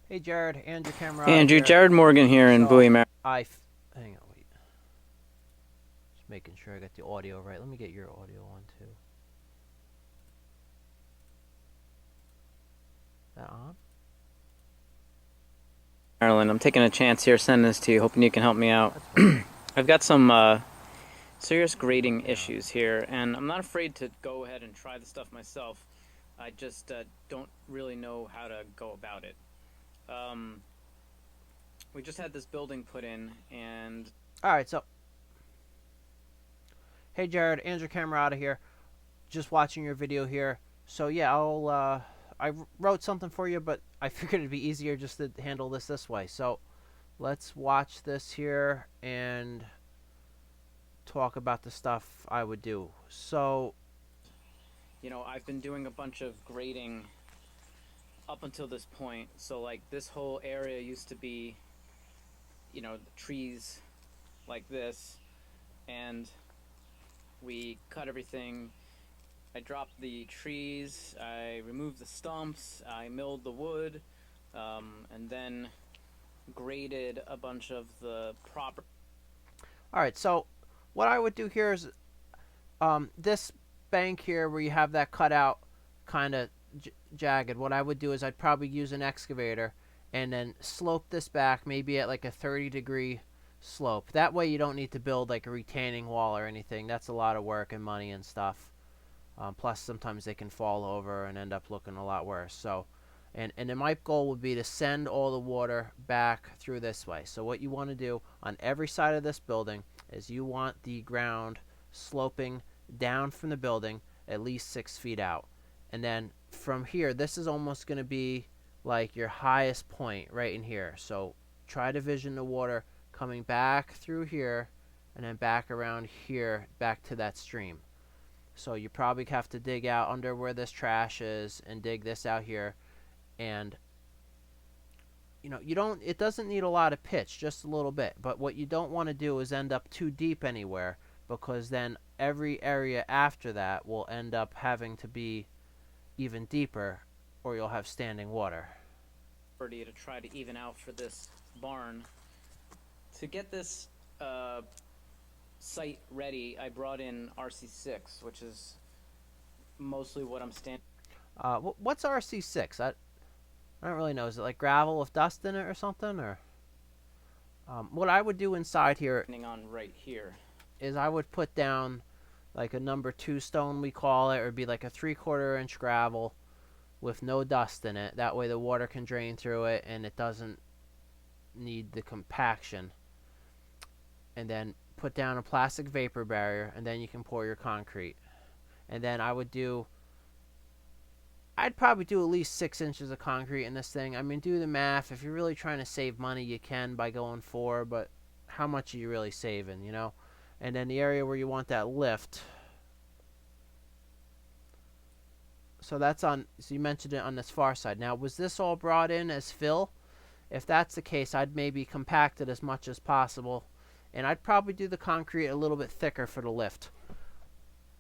Hey Jared, Andrew Camerata Andrew, here. Jared Morgan here in So Bowie, Maryland. hang on, wait. Just making sure I got the audio right. Let me get your audio on too. Is that on? I'm taking a chance here, sending this to you, hoping you can help me out. That's fine. I've got some serious grading Yeah. issues here, and I'm not afraid to go ahead and try the stuff myself. I just don't really know how to go about it. Um, we just had this building put in, and All right. So, hey Jared, Andrew Camerata here. Just watching your video here. So yeah, I wrote something for you, but I figured it'd be easier just to handle this way. So let's watch this here and talk about the stuff I would do. So, I've been doing a bunch of grading up until this point. So, like, this whole area used to be, trees like this, and we cut everything. I dropped the trees, I removed the stumps, I milled the wood, and then graded a bunch of the proper. all right. So what I would do here is this bank here where you have that cutout kind of jagged, what I would do is I'd probably use an excavator and then slope this back maybe at like a 30-degree slope. That way you don't need to build like a retaining wall or anything. That's a lot of work and money and stuff. Plus sometimes they can fall over and end up looking a lot worse. So and then my goal would be to send all the water back through this way. So what you want to do on every side of this building is you want the ground sloping down from the building at least 6 feet out. And then from here, this is almost going to be like your highest point right in here. So try to vision the water coming back through here and then back around here back to that stream. So you probably have to dig out under where this trash is and dig this out here. And you don't, it doesn't need a lot of pitch, just a little bit. But what you don't want to do is end up too deep anywhere, because then every area after that will end up having to be even deeper, or you'll have standing water. To try to even out for this barn. To get this uh, site ready, I brought in RC6, which is mostly what I'm standing What's RC6? I don't really know. Is it like gravel with dust in it or something? Or what I would do inside here on right here. is I would put down like a number 2 stone, we call it, or it'd be like a 3/4 inch gravel with no dust in it. That way the water can drain through it and it doesn't need the compaction. And then put down a plastic vapor barrier, and then you can pour your concrete. And then I'd probably do at least 6 inches of concrete in this thing. I mean, do the math. If you're really trying to save money, you can by going 4, but how much are you really saving? And then the area where you want that lift. So you mentioned it on this far side. Now, was this all brought in as fill? If that's the case, I'd maybe compact it as much as possible. And I'd probably do the concrete a little bit thicker for the lift.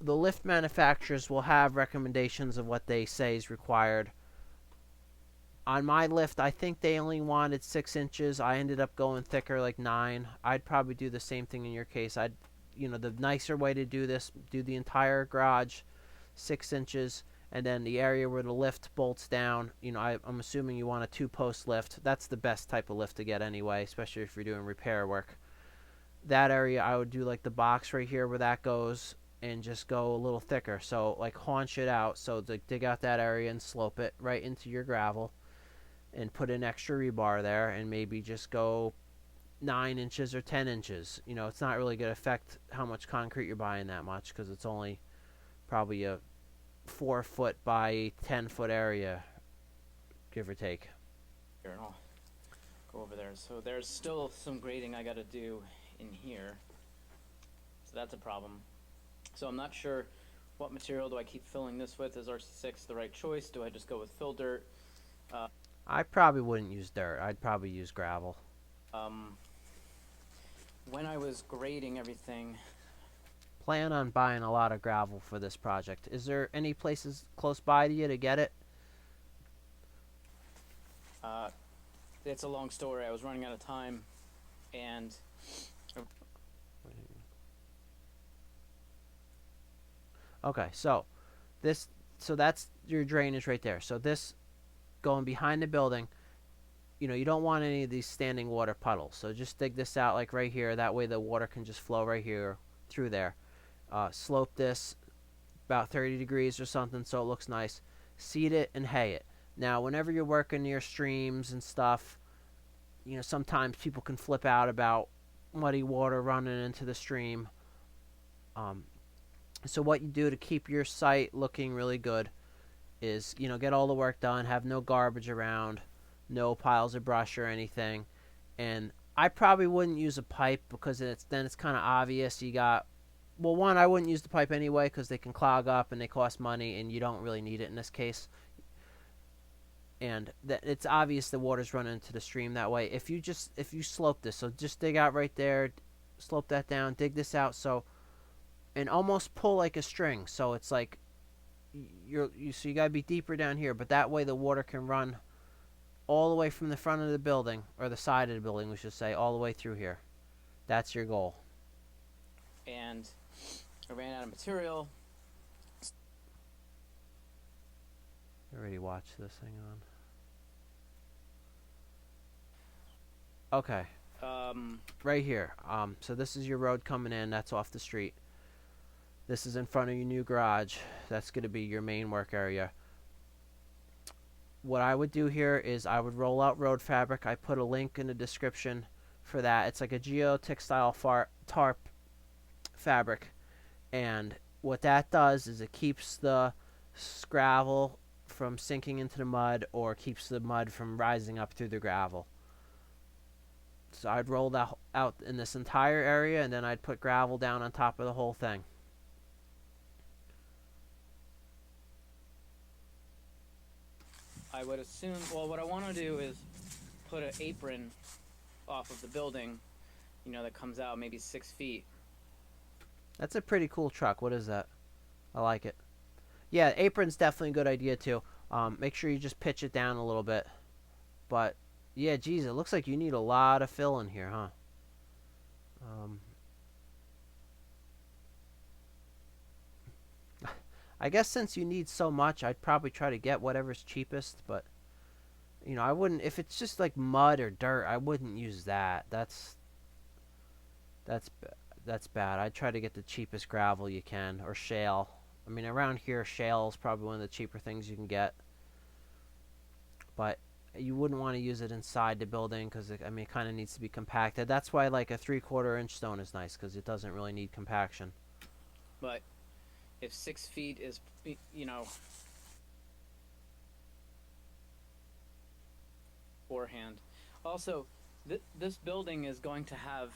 The lift manufacturers will have recommendations of what they say is required. On my lift, I think they only wanted 6 inches. I ended up going thicker, like 9. I'd probably do the same thing in your case. The nicer way to do this, do the entire garage 6 inches, and then the area where the lift bolts down. I'm assuming you want a 2-post lift. That's the best type of lift to get anyway, especially if you're doing repair work. That area, I would do like the box right here where that goes, and just go a little thicker. So like haunch it out. So dig out that area and slope it right into your gravel, and put an extra rebar there, and maybe just go 9 inches or 10 inches. It's not really going to affect how much concrete you're buying that much, because it's only probably a 4 foot by 10 foot area, give or take. here, and I'll go over there. So there's still some grading I got to do in here. So that's a problem. So I'm not sure what material do I keep filling this with. Is RC6 the right choice? Do I just go with fill dirt? I probably wouldn't use dirt. I'd probably use gravel. Um, when I was grading everything, Plan on buying a lot of gravel for this project. Is there any places close by to you to get it? uh, it's a long story. I was running out of time, and Okay, so this, so that's your drainage right there. So this going behind the building, you don't want any of these standing water puddles. So just dig this out like right here. That way the water can just flow right here through there. Slope this about 30 degrees or something so it looks nice. Seed it and hay it. Now, whenever you're working near streams and stuff, sometimes people can flip out about muddy water running into the stream. Um, so what you do to keep your site looking really good is, get all the work done, have no garbage around, no piles of brush or anything. And I probably wouldn't use a pipe because it's kind of obvious you got. Well, one, I wouldn't use the pipe anyway because they can clog up and they cost money, and you don't really need it in this case. And that it's obvious the water's running into the stream that way. If you slope this, so just dig out right there, slope that down, dig this out, and almost pull like a string. So it's like so you gotta be deeper down here, but that way the water can run all the way from the front of the building, or the side of the building, we should say, all the way through here. That's your goal. and I ran out of material. I already watched this. Hang on. Okay. Right here. So this is your road coming in. That's off the street. This is in front of your new garage. That's going to be your main work area. What I would do here is I would roll out road fabric. I put a link in the description for that. It's like a geotextile tarp fabric. And what that does is it keeps the gravel from sinking into the mud, or keeps the mud from rising up through the gravel. So I'd roll that out in this entire area, and then I'd put gravel down on top of the whole thing. I would assume. Well, what I want to do is put an apron off of the building, that comes out maybe 6 feet. That's a pretty cool truck. What is that? I like it. Yeah, apron's definitely a good idea too. Make sure you just pitch it down a little bit. But yeah, geez, it looks like you need a lot of fill in here, huh? I guess since you need so much, I'd probably try to get whatever's cheapest. But I wouldn't, if it's just like mud or dirt, I wouldn't use that. That's that's bad. I'd try to get the cheapest gravel you can, or shale. I mean, around here, shale is probably one of the cheaper things you can get. But you wouldn't want to use it inside the building because, it kind of needs to be compacted. That's why, like, a 3/4 inch stone is nice because it doesn't really need compaction. But if 6 feet is, forehand. Also, this building is going to have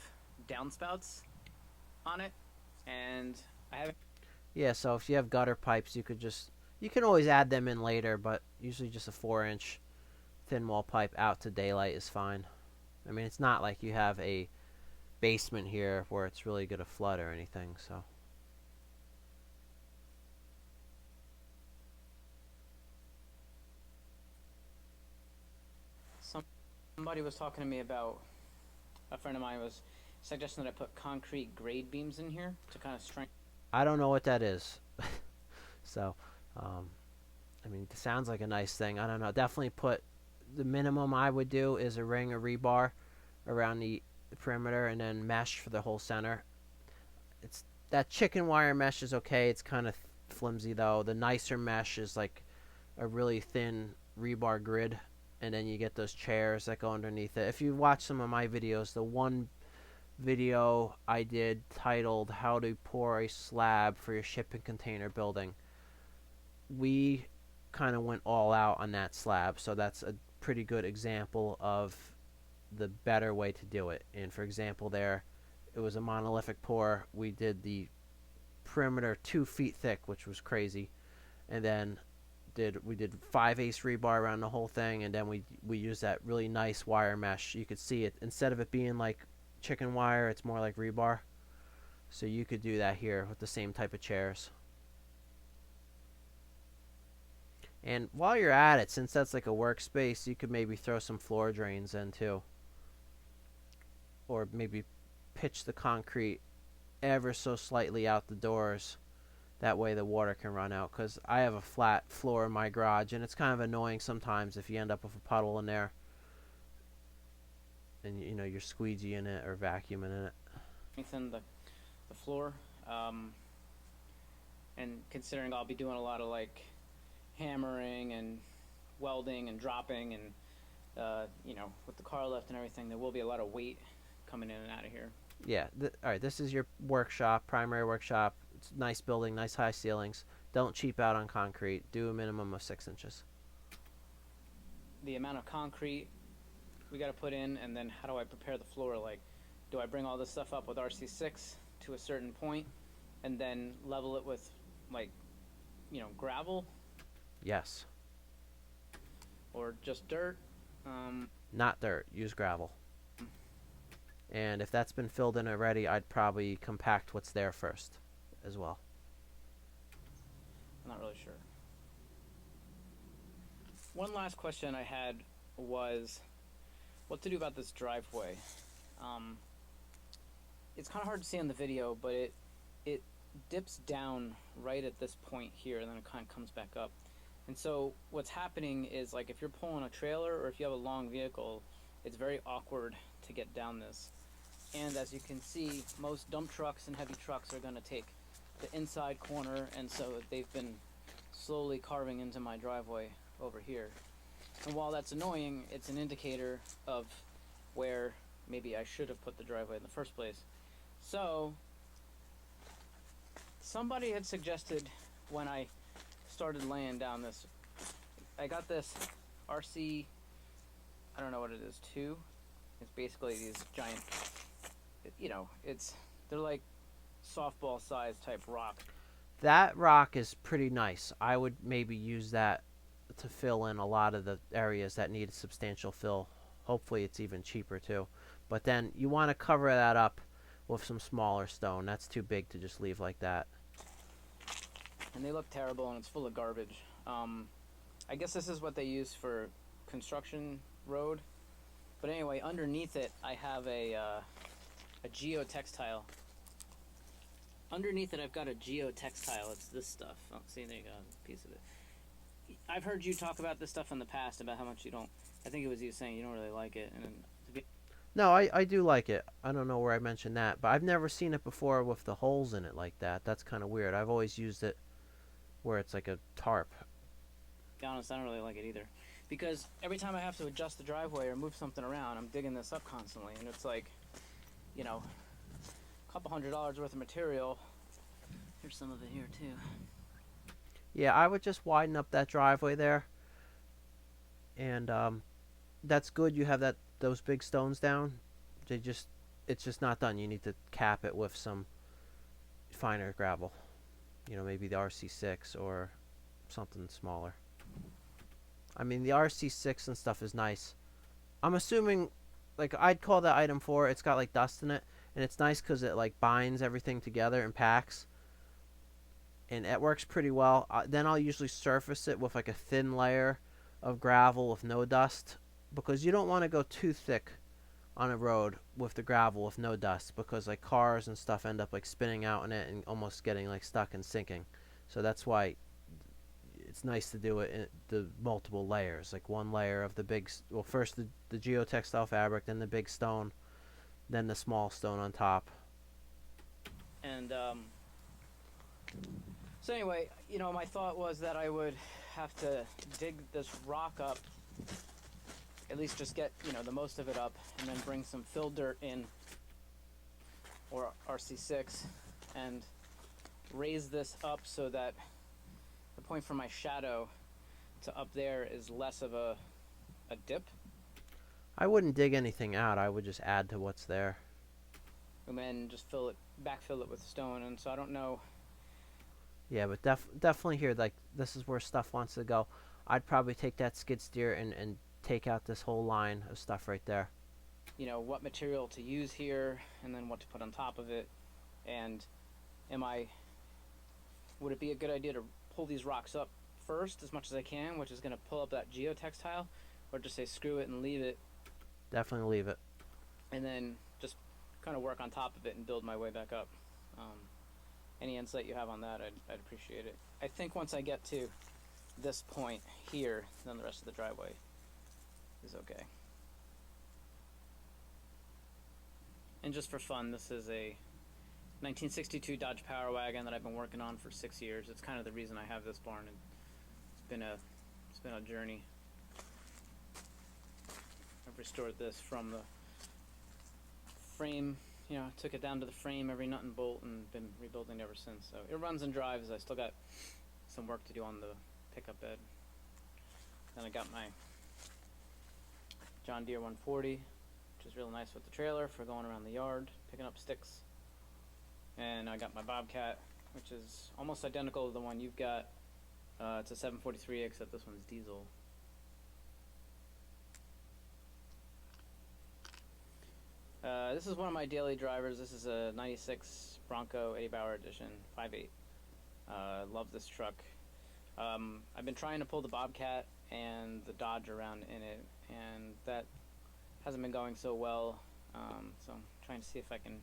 downspouts on it, and I haven't. Yeah, so if you have gutter pipes, you can always add them in later, but usually just a 4-inch thin wall pipe out to daylight is fine. I mean, it's not like you have a basement here where it's really going to flood or anything, so. Somebody was talking to me about, a friend of mine was suggesting that I put concrete grade beams in here to kind of strengthen. I don't know what that is. So, it sounds like a nice thing. I don't know. Definitely put, the minimum I would do is a ring of rebar around the perimeter, and then mesh for the whole center. It's that chicken wire mesh is okay. It's kind of flimsy though. The nicer mesh is like a really thin rebar grid, and then you get those chairs that go underneath it. If you watch some of my videos, the one video I did titled "How to Pour a Slab for Your Shipping Container Building," we kind of went all out on that slab, so that's a pretty good example of the better way to do it. And for example, there it was a monolithic pour. We did the perimeter 2 feet thick, which was crazy, and then we did 5/8 rebar around the whole thing, and then we used that really nice wire mesh. You could see it, instead of it being like chicken wire, it's more like rebar. So you could do that here with the same type of chairs. And while you're at it, since that's like a workspace, you could maybe throw some floor drains in too, or maybe pitch the concrete ever so slightly out the doors. That way the water can run out. Because I have a flat floor in my garage, and it's kind of annoying sometimes if you end up with a puddle in there, and you're squeegeeing it or vacuuming in it. Strengthen the floor. And considering I'll be doing a lot of like hammering and welding and dropping and with the car lift and everything, there will be a lot of weight coming in and out of here. Yeah. All right. This is your workshop, primary workshop. It's a nice building, nice high ceilings. Don't cheap out on concrete. Do a minimum of 6 inches. The amount of concrete we got to put in, and then how do I prepare the floor? Like, do I bring all this stuff up with RC6 to a certain point and then level it with like gravel Yes. or just dirt? Not dirt. Use gravel. And if that's been filled in already, I'd probably compact what's there first as well. I'm not really sure. One last question I had was what to do about this driveway. It's kind of hard to see on the video, but it dips down right at this point here, and then it kind of comes back up. And so what's happening is, like, if you're pulling a trailer or if you have a long vehicle, it's very awkward to get down this. And as you can see, most dump trucks and heavy trucks are going to take the inside corner, and so they've been slowly carving into my driveway over here. And while that's annoying, it's an indicator of where maybe I should have put the driveway in the first place. So somebody had suggested, when I started laying down this, I got this RC, I don't know what it is, 2. It's basically these giant, they're like softball size type rock. That rock is pretty nice. I would maybe use that to fill in a lot of the areas that need substantial fill. Hopefully it's even cheaper too. But then you want to cover that up with some smaller stone. That's too big to just leave like that. And they look terrible, and it's full of garbage. I guess this is what they use for construction road. But anyway, underneath it, I have a geotextile. Underneath it, I've got a geotextile. It's this stuff. Oh, see, there you go, a piece of it. I've heard you talk about this stuff in the past, about how much you don't. I think it was you saying you don't really like it, and No, I do like it. I don't know where I mentioned that, but I've never seen it before with the holes in it like that. That's kind of weird. I've always used it where it's like a tarp. To be honest, I don't really like it either, because every time I have to adjust the driveway or move something around, I'm digging this up constantly, and it's like, a couple $100 worth of material. Here's some of it here too. Yeah, I would just widen up that driveway there, and that's good. You have those big stones down. It's just not done. You need to cap it with some finer gravel. Maybe the RC6 or something smaller. I mean, the RC6 and stuff is nice. I'm assuming, like, I'd call that item 4. It's got like dust in it, and it's nice because it like binds everything together and packs, and it works pretty well. Then I'll usually surface it with like a thin layer of gravel with no dust, because you don't want to go too thick on a road with the gravel with no dust, because like cars and stuff end up like spinning out in it and almost getting like stuck and sinking. So that's why it's nice to do it in the multiple layers, like one layer of the big, well, first the geotextile fabric, then the big stone, then the small stone on top. And so anyway, my thought was that I would have to dig this rock up, at least just get the most of it up, and then bring some fill dirt in, or RC6, and raise this up so that the point from my shadow to up there is less of a dip. I wouldn't dig anything out. I would just add to what's there. And then just backfill it with stone. And so I don't know. Yeah, but definitely here, like, this is where stuff wants to go. I'd probably take that skid steer and take out this whole line of stuff right there. What material to use here, and then what to put on top of it. And would it be a good idea to pull these rocks up first as much as I can, which is going to pull up that geotextile, or just say screw it and leave it, Definitely leave it. and then just kind of work on top of it and build my way back up. Any insight you have on that, I'd appreciate it. I think once I get to this point here, then the rest of the driveway is okay. And just for fun, this is a 1962 Dodge Power Wagon that I've been working on for 6 years. It's kind of the reason I have this barn, and it's been a journey. I've restored this from the frame, took it down to the frame, every nut and bolt, and been rebuilding ever since. So it runs and drives. I still got some work to do on the pickup bed. Then I got my John Deere 140, which is real nice with the trailer for going around the yard, picking up sticks. And I got my Bobcat, which is almost identical to the one you've got. It's a 743, except this one's diesel. This is one of my daily drivers. This is a 96 Bronco Eddie Bauer edition, 5.8. Love this truck. I've been trying to pull the Bobcat and the Dodge around in it, and that hasn't been going so well. So I'm trying to see if I can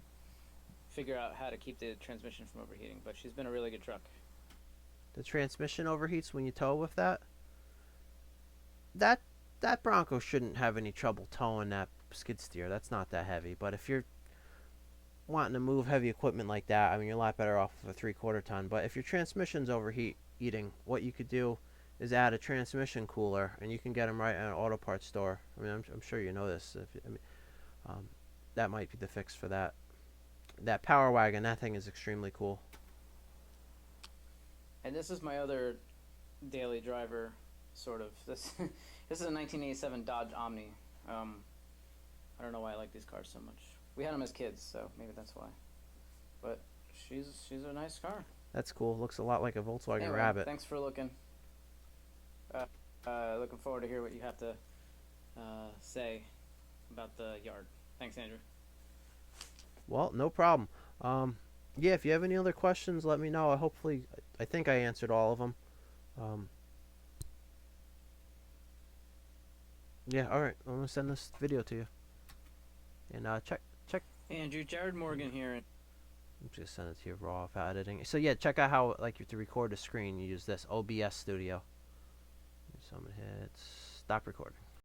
figure out how to keep the transmission from overheating, but she's been a really good truck. The transmission overheats when you tow with that. That Bronco shouldn't have any trouble towing that skid steer. That's not that heavy. But if you're wanting to move heavy equipment like that, I mean, you're a lot better off with a 3/4 ton. But if your transmission's overheating, what you could do is add a transmission cooler, and you can get them right at an auto parts store. I mean, I'm sure you know this. That might be the fix for that. That Power Wagon, that thing is extremely cool. And this is my other daily driver, sort of. This is a 1987 Dodge Omni. I don't know why I like these cars so much. We had them as kids, so maybe that's why. But she's a nice car. That's cool. Looks a lot like a Volkswagen Anyway, Rabbit. thanks for looking. Looking forward to hear what you have to say about the yard. Thanks, Andrew. Well, no problem. Yeah, if you have any other questions, let me know. I think I answered all of them. Yeah, all right. I'm gonna send this video to you. And check. Andrew, Jared Morgan here. I'm just send it to you raw without editing. So yeah, check out how to record a screen. You use this OBS Studio. So I'm gonna hit stop recording.